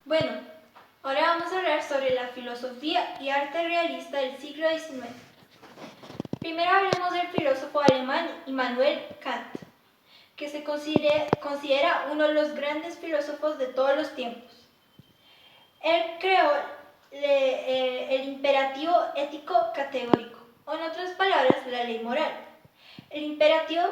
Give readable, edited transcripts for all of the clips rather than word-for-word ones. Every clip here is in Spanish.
Bueno, ahora vamos a hablar sobre la filosofía y arte realista del siglo XIX. Primero hablemos del filósofo alemán Immanuel Kant, que se considera uno de los grandes filósofos de todos los tiempos. Él creó el imperativo ético categórico, o en otras palabras, la ley moral. El imperativo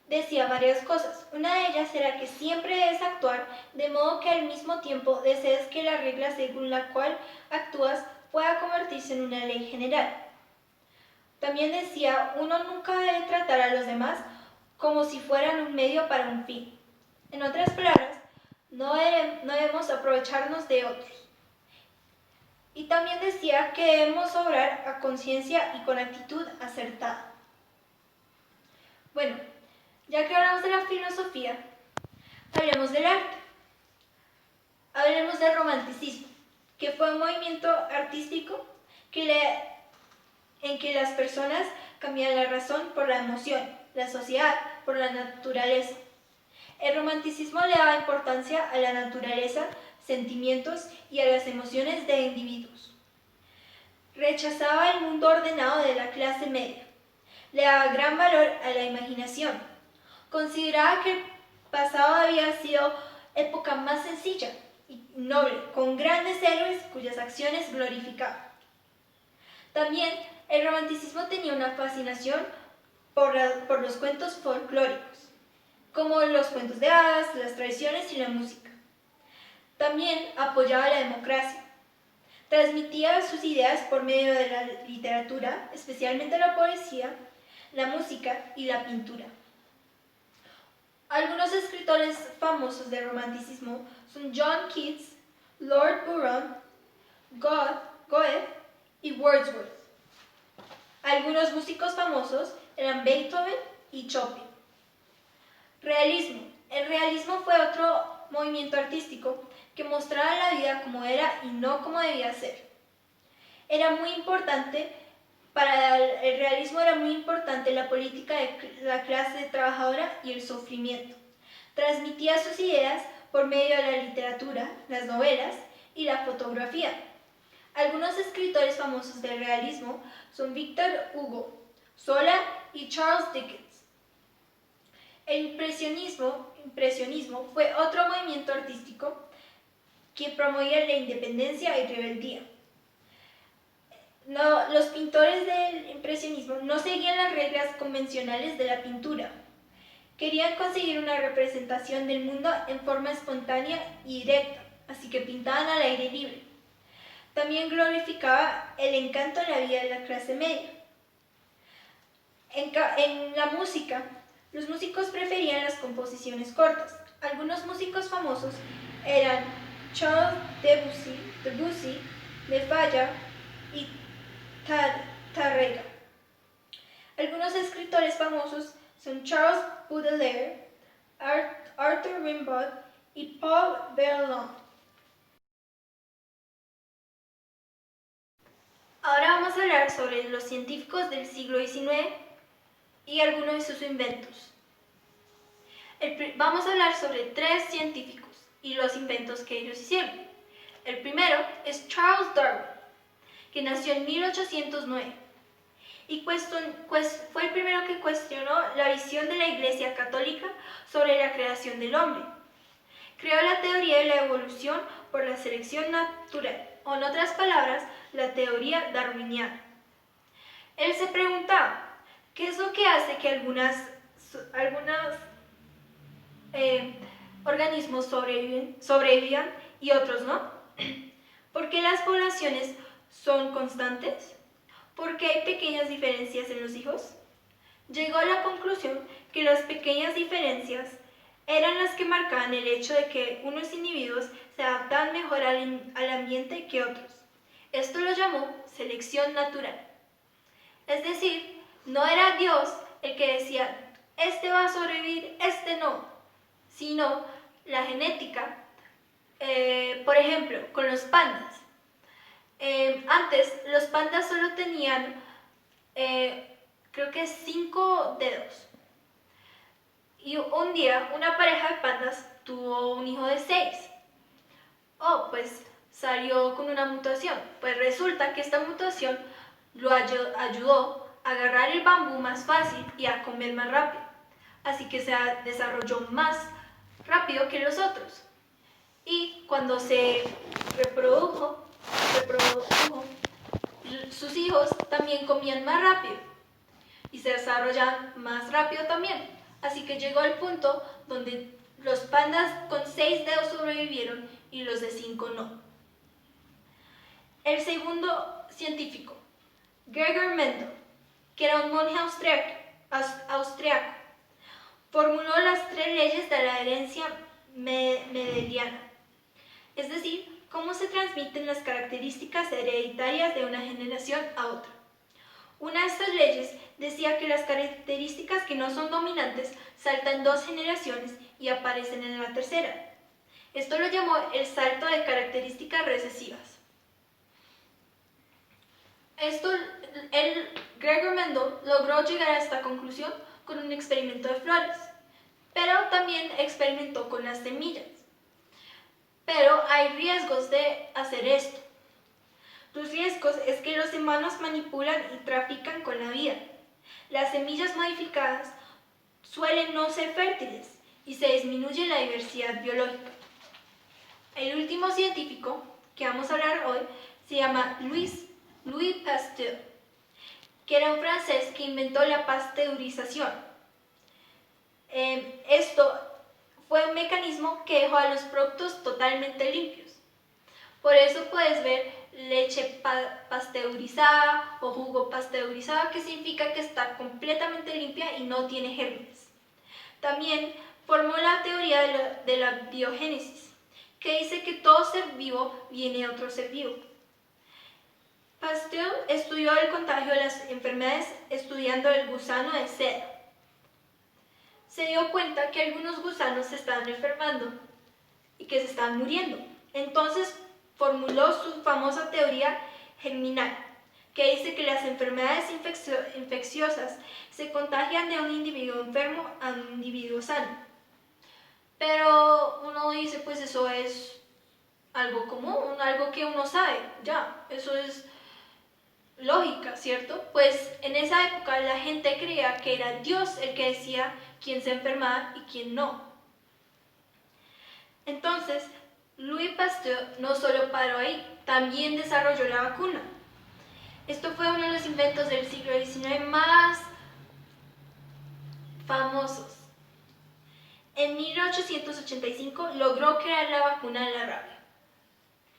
decía varias cosas. Una de ellas era que siempre debes actuar de modo que al mismo tiempo desees que la regla según la cual actúas pueda convertirse en una ley general. También decía, uno nunca debe tratar a los demás como si fueran un medio para un fin. En otras palabras, no debemos aprovecharnos de otros. Y también decía que debemos obrar a conciencia y con actitud acertada. Bueno, ya que hablamos de la filosofía, hablemos del arte. Hablemos del romanticismo, que fue un movimiento artístico en que las personas cambian la razón por la emoción, la sociedad por la naturaleza. El romanticismo le daba importancia a la naturaleza, sentimientos y a las emociones de individuos. Rechazaba el mundo ordenado de la clase media. Le daba gran valor a la imaginación. Consideraba que el pasado había sido época más sencilla y noble, con grandes héroes cuyas acciones glorificaba. También el romanticismo tenía una fascinación por los cuentos folclóricos, como los cuentos de hadas, las tradiciones y la música. También apoyaba la democracia. Transmitía sus ideas por medio de la literatura, especialmente la poesía, la música y la pintura. Algunos escritores famosos del romanticismo son John Keats, Lord Byron, Goethe y Wordsworth. Algunos músicos famosos eran Beethoven y Chopin. Realismo. El realismo fue otro movimiento artístico que mostraba la vida como era y no como debía ser. Para el realismo era muy importante la política de la clase trabajadora y el sufrimiento. Transmitía sus ideas por medio de la literatura, las novelas y la fotografía. Algunos escritores famosos del realismo son Victor Hugo, Zola y Charles Dickens. El impresionismo fue otro movimiento artístico que promovía la independencia y rebeldía. Los pintores del impresionismo no seguían las reglas convencionales de la pintura. Querían conseguir una representación del mundo en forma espontánea y directa, así que pintaban al aire libre. También glorificaba el encanto de la vida de la clase media. En la música, los músicos preferían las composiciones cortas. Algunos músicos famosos eran Charles Debussy, Le Falla y Tárrega. Algunos escritores famosos son Charles Baudelaire, Arthur Rimbaud y Paul Verlaine. Ahora vamos a hablar sobre los científicos del siglo XIX y algunos de sus inventos. Vamos a hablar sobre 3 científicos y los inventos que ellos hicieron. El primero es Charles Darwin, que nació en 1809 y fue el primero que cuestionó la visión de la Iglesia Católica sobre la creación del hombre. Creó la teoría de la evolución por la selección natural, o en otras palabras, la teoría darwiniana. Él se preguntaba, ¿qué es lo que hace que algunos organismos sobrevivan y otros no? ¿Por qué las poblaciones son constantes? ¿Por qué hay pequeñas diferencias en los hijos? Llegó a la conclusión que las pequeñas diferencias eran las que marcaban el hecho de que unos individuos se adaptaban mejor al ambiente que otros. Esto lo llamó selección natural. Es decir, no era Dios el que decía, este va a sobrevivir, este no, sino la genética. Por ejemplo, con los pandas. Antes los pandas solo tenían, creo que 5 dedos. Y un día una pareja de pandas tuvo un hijo de 6. Oh, pues salió con una mutación. Pues resulta que esta mutación lo ayudó a agarrar el bambú más fácil y a comer más rápido. Así que se desarrolló más rápido que los otros. Y cuando se reprodujo, sus hijos también comían más rápido y se desarrollaban más rápido también. Así que llegó al punto donde los pandas con 6 dedos sobrevivieron y los de 5 no. El segundo científico, Gregor Mendel, que era un monje austriaco, formuló las 3 leyes de la herencia mendeliana, es decir, cómo se transmiten las características hereditarias de una generación a otra. Una de estas leyes decía que las características que no son dominantes saltan 2 generaciones y aparecen en la tercera. Esto lo llamó el salto de características recesivas. Gregor Mendel logró llegar a esta conclusión con un experimento de flores, pero también experimentó con las semillas. Pero hay riesgos de hacer esto. Los riesgos es que los humanos manipulan y trafican con la vida. Las semillas modificadas suelen no ser fértiles y se disminuye la diversidad biológica. El último científico que vamos a hablar hoy se llama Louis Pasteur, que era un francés que inventó la pasteurización. Esto fue un mecanismo que dejó a los productos totalmente limpios. Por eso puedes ver leche pasteurizada o jugo pasteurizado, que significa que está completamente limpia y no tiene gérmenes. También formó la teoría de la biogénesis, que dice que todo ser vivo viene de otro ser vivo. Pasteur estudió el contagio de las enfermedades estudiando el gusano de seda. Se dio cuenta que algunos gusanos se estaban enfermando y que se estaban muriendo. Entonces formuló su famosa teoría germinal, que dice que las enfermedades infecciosas se contagian de un individuo enfermo a un individuo sano. Pero uno dice, pues eso es algo común, algo que uno sabe, ya, eso es lógica, ¿cierto? Pues en esa época la gente creía que era Dios el que decía quién se enfermaba y quién no. Entonces, Louis Pasteur no solo paró ahí, también desarrolló la vacuna. Esto fue uno de los inventos del siglo XIX más famosos. En 1885 logró crear la vacuna de la rabia.